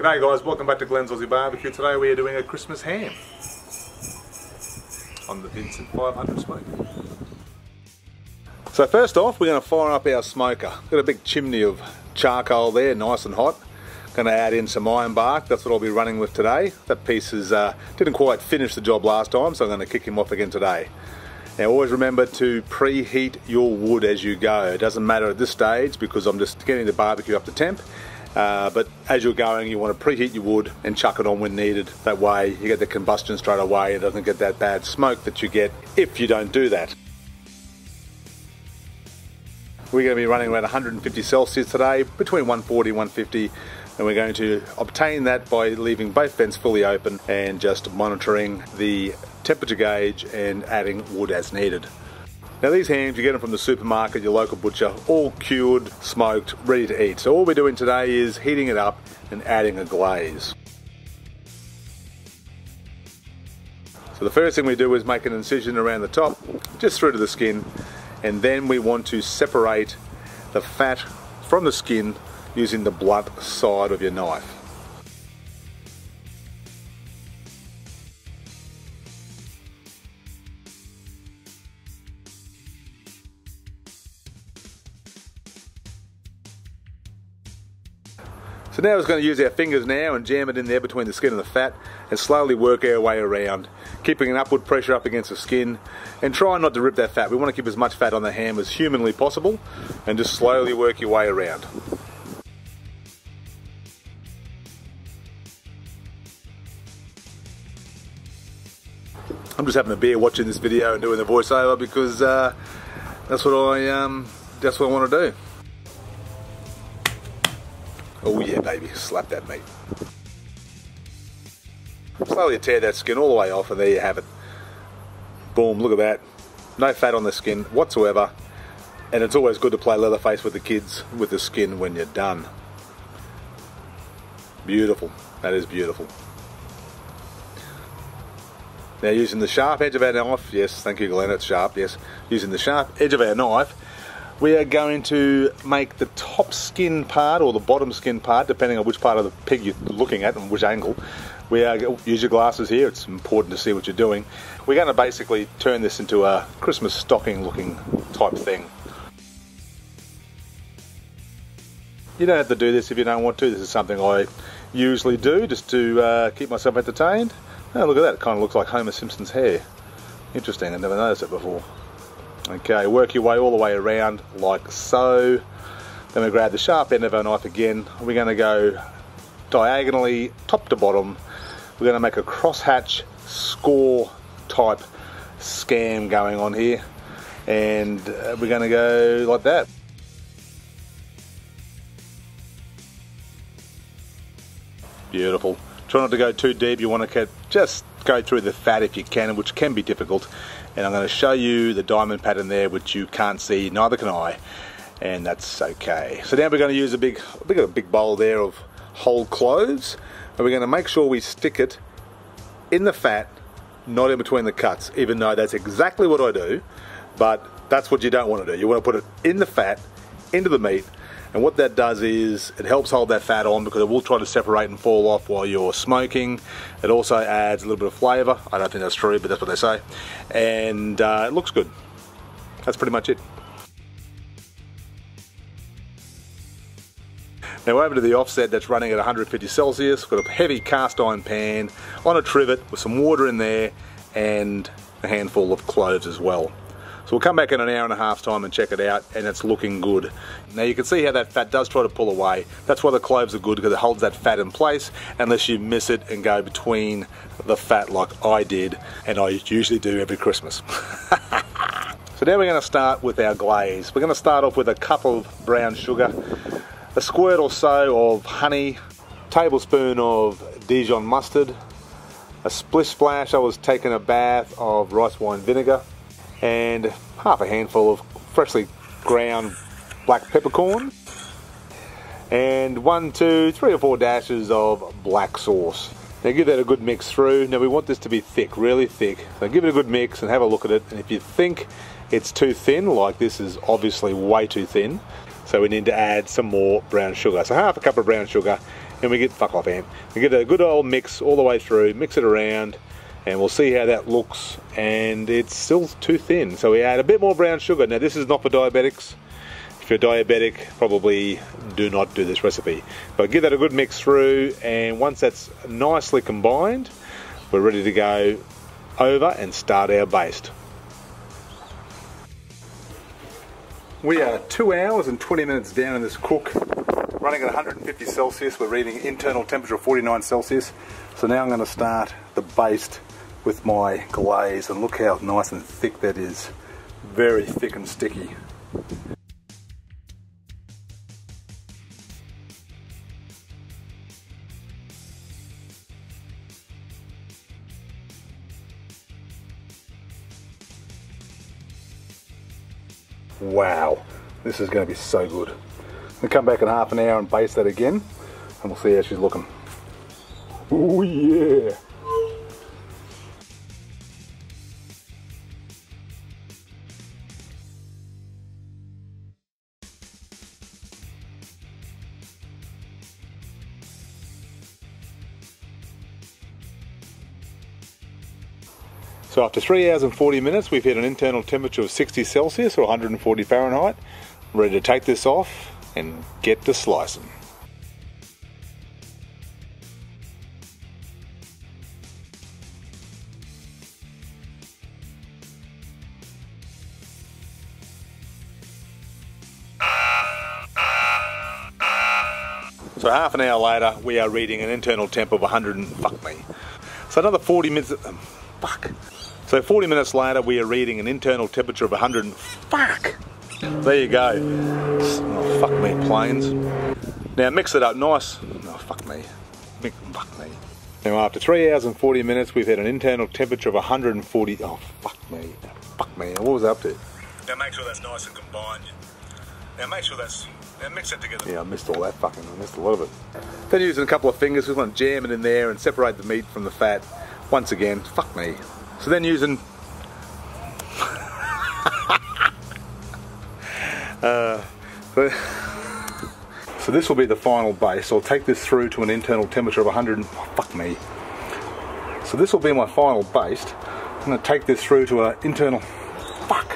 G'day guys, welcome back to Glen's Aussie Barbecue. Today we are doing a Christmas ham on the Vincent 500 smoke. So first off, we're going to fire up our smoker. Got a big chimney of charcoal there, nice and hot. Going to add in some iron bark, that's what I'll be running with today. That piece didn't quite finish the job last time, so I'm going to kick him off again today. Now always remember to preheat your wood as you go. It doesn't matter at this stage because I'm just getting the barbecue up to temp. But as you're going, you want to preheat your wood and chuck it on when needed. That way you get the combustion straight away. It doesn't get that bad smoke that you get if you don't do that. We're going to be running around 150 Celsius today, between 140 and 150, and we're going to obtain that by leaving both vents fully open and just monitoring the temperature gauge and adding wood as needed. Now these hams, you get them from the supermarket, your local butcher, all cured, smoked, ready to eat. So all we're doing today is heating it up and adding a glaze. So the first thing we do is make an incision around the top, just through to the skin, and then we want to separate the fat from the skin using the blunt side of your knife. So now we're going to use our fingers now and jam it in there between the skin and the fat and slowly work our way around, keeping an upward pressure up against the skin and try not to rip that fat. We want to keep as much fat on the ham as humanly possible and just slowly work your way around. I'm just having a beer watching this video and doing the voiceover because that's what I want to do. Oh yeah baby, slap that meat. Slowly tear that skin all the way off and there you have it. Boom, look at that. No fat on the skin whatsoever. And it's always good to play Leatherface with the kids with the skin when you're done. Beautiful, that is beautiful. Now using the sharp edge of our knife, yes, thank you Glen, it's sharp, yes. Using the sharp edge of our knife, we are going to make the top skin part or the bottom skin part, depending on which part of the pig you're looking at and which angle. Use your glasses here, it's important to see what you're doing. We're going to basically turn this into a Christmas stocking looking type thing. You don't have to do this if you don't want to. This is something I usually do just to keep myself entertained. Oh, look at that, it kind of looks like Homer Simpson's hair. Interesting, I've never noticed it before. Okay, work your way all the way around like so. Then we grab the sharp end of our knife again. We're going to go diagonally top to bottom. We're going to make a crosshatch score type scam going on here. And we're going to go like that. Beautiful. Try not to go too deep. You want to just go through the fat if you can, which can be difficult. And I'm going to show you the diamond pattern there, which you can't see, neither can I, and that's okay. So now we're going to use a big bowl there of whole cloves, and we're going to make sure we stick it in the fat, not in between the cuts, even though that's exactly what I do, but that's what you don't want to do. You want to put it in the fat, into the meat, and what that does is it helps hold that fat on because it will try to separate and fall off while you're smoking. It also adds a little bit of flavour. I don't think that's true, but that's what they say. And it looks good. That's pretty much it. Now over to the offset that's running at 150 Celsius. We've got a heavy cast iron pan on a trivet with some water in there and a handful of cloves as well. So we'll come back in an hour and a half's time and check it out, and it's looking good. Now you can see how that fat does try to pull away. That's why the cloves are good, because it holds that fat in place unless you miss it and go between the fat like I did, and I usually do every Christmas. So now we're going to start with our glaze. We're going to start off with a cup of brown sugar, a squirt or so of honey, tablespoon of Dijon mustard, a splish splash. I was taking a bath of rice wine vinegar, and half a handful of freshly ground black peppercorn, and 1, 2, 3 or 4 dashes of black sauce. Now give that a good mix through. Now we want this to be thick, really thick. So give it a good mix and have a look at it, and if you think it's too thin, like this is obviously way too thin, so we need to add some more brown sugar. So half a cup of brown sugar and we get, fuck off Am, we get a good old mix all the way through, mix it around, and we'll see how that looks. And it's still too thin, so we add a bit more brown sugar. Now this is not for diabetics. If you're diabetic, probably do not do this recipe, but give that a good mix through, and once that's nicely combined, we're ready to go over and start our baste. We are 2 hours and 20 minutes down in this cook, running at 150 Celsius. We're reading internal temperature of 49 Celsius. So now I'm going to start the baste with my glaze, and look how nice and thick that is. Very thick and sticky. Wow, this is going to be so good. We'll come back in half an hour and baste that again, and we'll see how she's looking. Oh yeah! So after 3 hours and 40 minutes, we've hit an internal temperature of 60 Celsius or 140 Fahrenheit. Ready to take this off and get to slicing. So half an hour later, we are reading an internal temp of 100 and fuck me. So another 40 minutes, fuck. So 40 minutes later, we are reading an internal temperature of 100 and fuck. There you go. Oh, fuck me, planes. Now mix it up nice. Oh, fuck me. Fuck me. Now after 3 hours and 40 minutes, we've had an internal temperature of 140. Oh, fuck me. Fuck me. What was I up to? Now make sure that's nice and combined. Now make sure that's... Now mix it together. Yeah, I missed all that fucking. I missed a lot of it. Then using a couple of fingers, we want to jam it in there and separate the meat from the fat. Once again, fuck me. So then using... So this will be the final base. I'll take this through to an internal temperature of 100 and... Oh, fuck me. So this will be my final baste. I'm going to take this through to an internal... Fuck.